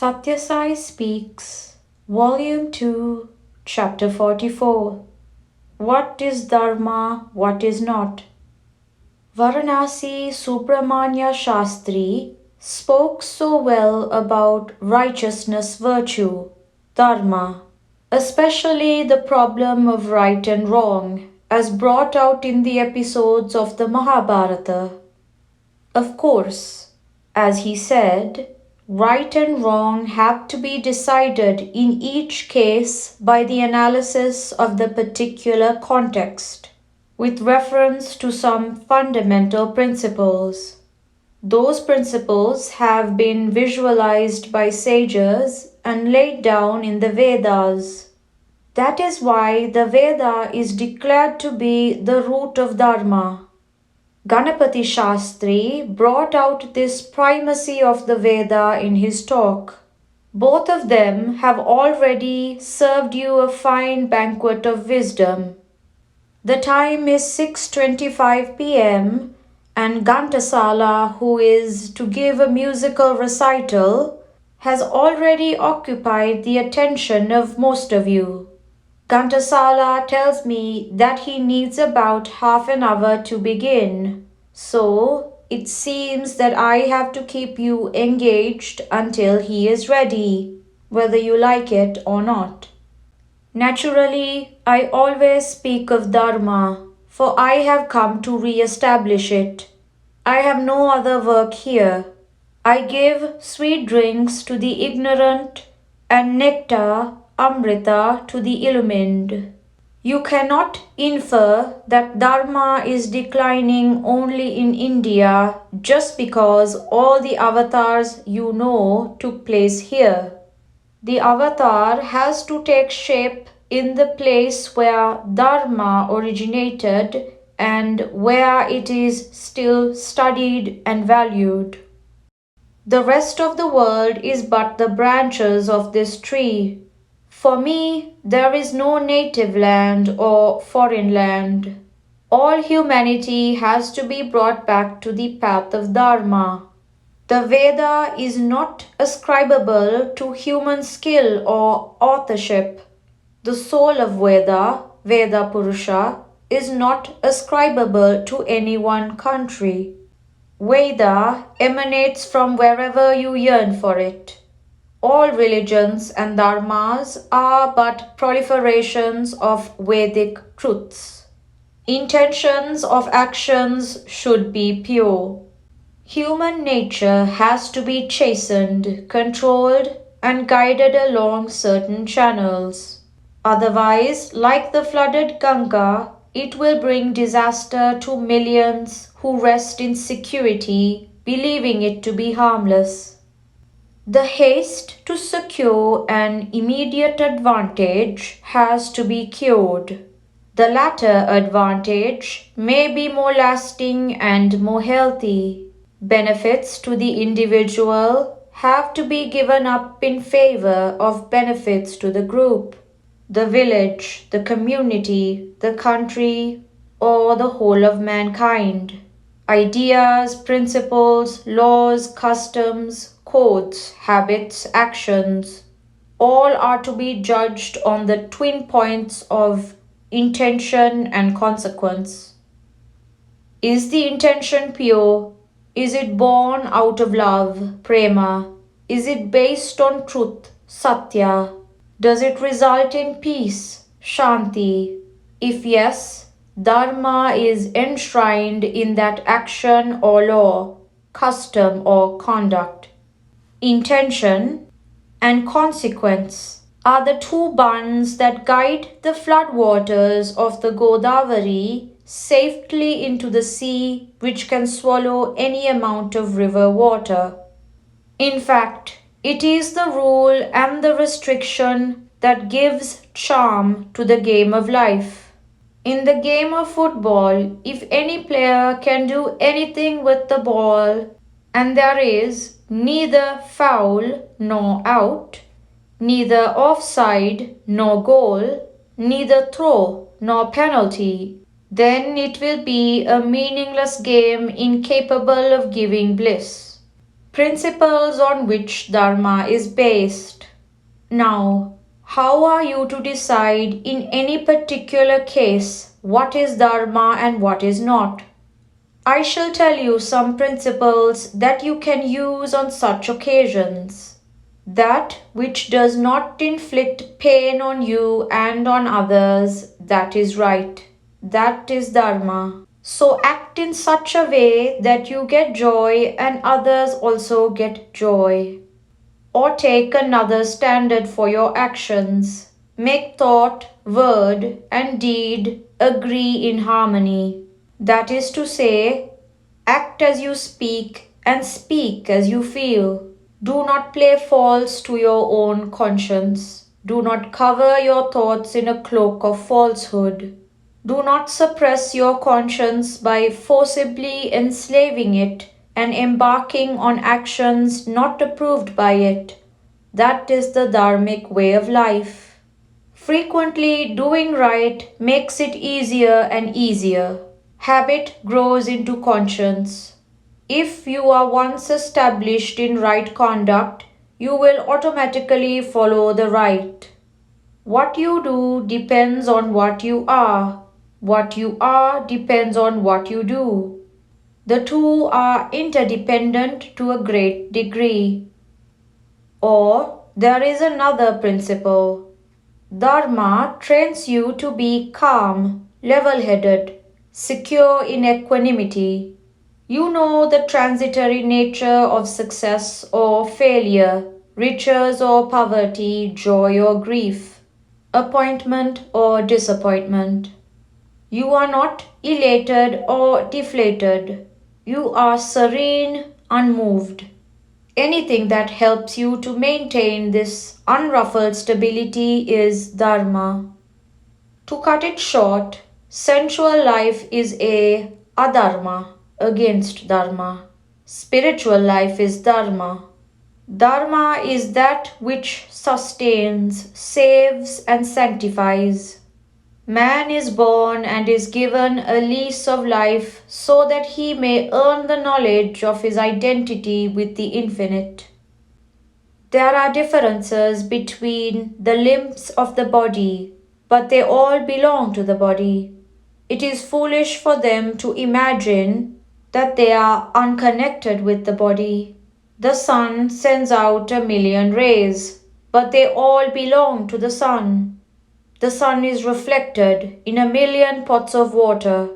Sathya Sai Speaks, Volume 2, Chapter 44. What is Dharma, what is not? Varanasi Subramanya Shastri spoke so well about righteousness virtue, Dharma, especially the problem of right and wrong, as brought out in the episodes of the Mahabharata. Of course, as he said, right and wrong have to be decided in each case by the analysis of the particular context, with reference to some fundamental principles. Those principles have been visualized by sages and laid down in the Vedas. That is why the Veda is declared to be the root of Dharma. Ganapati Shastri brought out this primacy of the Veda in his talk. Both of them have already served you a fine banquet of wisdom. The time is 6:25 p.m. and Ghantasala, who is to give a musical recital, has already occupied the attention of most of you. Ghantasala tells me that he needs about half an hour to begin, so it seems that I have to keep you engaged until he is ready, whether you like it or not. Naturally, I always speak of Dharma, for I have come to re-establish it. I have no other work here. I give sweet drinks to the ignorant and nectar, Amrita, to the illumined. You cannot infer that Dharma is declining only in India just because all the avatars you know took place here. The avatar has to take shape in the place where Dharma originated and where it is still studied and valued. The rest of the world is but the branches of this tree. For me, there is no native land or foreign land. All humanity has to be brought back to the path of Dharma. The Veda is not ascribable to human skill or authorship. The soul of Veda, Veda Purusha, is not ascribable to any one country. Veda emanates from wherever you yearn for it. All religions and dharmas are but proliferations of Vedic truths. Intentions of actions should be pure. Human nature has to be chastened, controlled, and guided along certain channels. Otherwise, like the flooded Ganga, it will bring disaster to millions who rest in security, believing it to be harmless. The haste to secure an immediate advantage has to be cured. The latter advantage may be more lasting and more healthy. Benefits to the individual have to be given up in favor of benefits to the group, the village, the community, the country, or the whole of mankind. Ideas, principles, laws, customs, codes, habits, actions, all are to be judged on the twin points of intention and consequence. Is the intention pure? Is it born out of love, prema? Is it based on truth, satya? Does it result in peace, shanti? If yes, dharma is enshrined in that action or law, custom or conduct. Intention and consequence are the two bands that guide the floodwaters of the Godavari safely into the sea, which can swallow any amount of river water. In fact, it is the rule and the restriction that gives charm to the game of life. In the game of football, if any player can do anything with the ball, and there is neither foul nor out, neither offside nor goal, neither throw nor penalty, then it will be a meaningless game incapable of giving bliss. principles on which Dharma is based. Now, how are you to decide in any particular case what is Dharma and what is not? I shall tell you some principles that you can use on such occasions. That which does not inflict pain on you and on others, that is right. That is Dharma. So act in such a way that you get joy and others also get joy. Or take another standard for your actions. Make thought, word, and deed agree in harmony. That is to say, act as you speak and speak as you feel. Do not play false to your own conscience. Do not cover your thoughts in a cloak of falsehood. Do not suppress your conscience by forcibly enslaving it and embarking on actions not approved by it. That is the dharmic way of life. Frequently doing right makes it easier and easier. Habit grows into conscience. If you are once established in right conduct, you will automatically follow the right. What you do depends on what you are. What you are depends on what you do. The two are interdependent to a great degree. Or there is another principle. Dharma trains you to be calm, level-headed, secure in equanimity. You know the transitory nature of success or failure, riches or poverty, joy or grief, appointment or disappointment. You are not elated or deflated. You are serene, unmoved. Anything that helps you to maintain this unruffled stability is Dharma. To cut it short, sensual life is a adharma, against Dharma. Spiritual life is Dharma. Dharma is that which sustains, saves, and sanctifies. Man is born and is given a lease of life so that he may earn the knowledge of his identity with the infinite. There are differences between the limbs of the body, but they all belong to the body. It is foolish for them to imagine that they are unconnected with the body. The sun sends out 1,000,000 rays, but they all belong to the sun. The sun is reflected in 1,000,000 pots of water.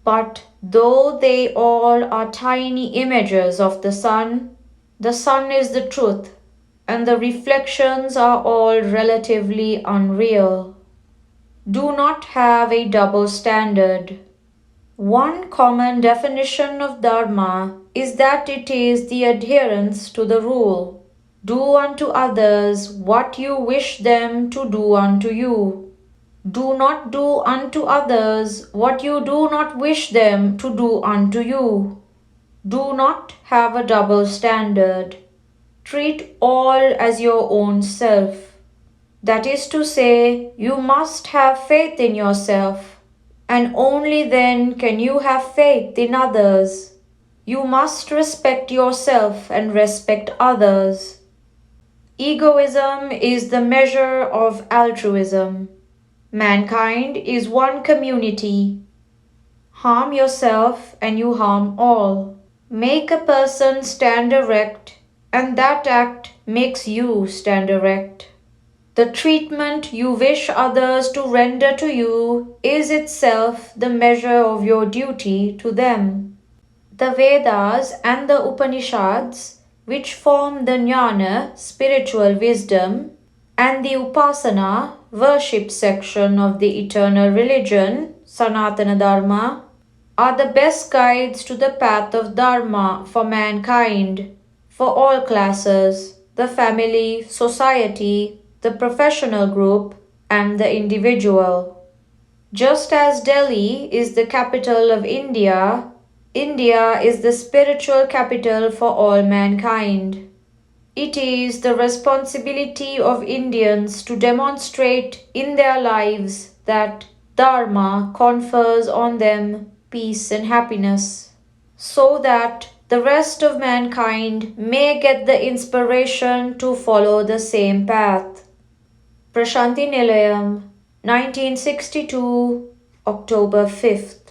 But though they all are tiny images of the sun is the truth, and the reflections are all relatively unreal. Do not have a double standard. One common definition of Dharma is that it is the adherence to the rule. Do unto others what you wish them to do unto you. Do not do unto others what you do not wish them to do unto you. Do not have a double standard. Treat all as your own self. That is to say, you must have faith in yourself, and only then can you have faith in others. You must respect yourself and respect others. Egoism is the measure of altruism. Mankind is one community. Harm yourself and you harm all. Make a person stand erect, and that act makes you stand erect. The treatment you wish others to render to you is itself the measure of your duty to them. The Vedas and the Upanishads, which form the jnana, spiritual wisdom, and the upasana, worship section of the eternal religion, Sanatana Dharma, are the best guides to the path of Dharma for mankind, for all classes, the family, society, the professional group, and the individual. Just as Delhi is the capital of India, India is the spiritual capital for all mankind. It is the responsibility of Indians to demonstrate in their lives that Dharma confers on them peace and happiness, so that the rest of mankind may get the inspiration to follow the same path. Prashanti Nilayam, 1962, October 5th.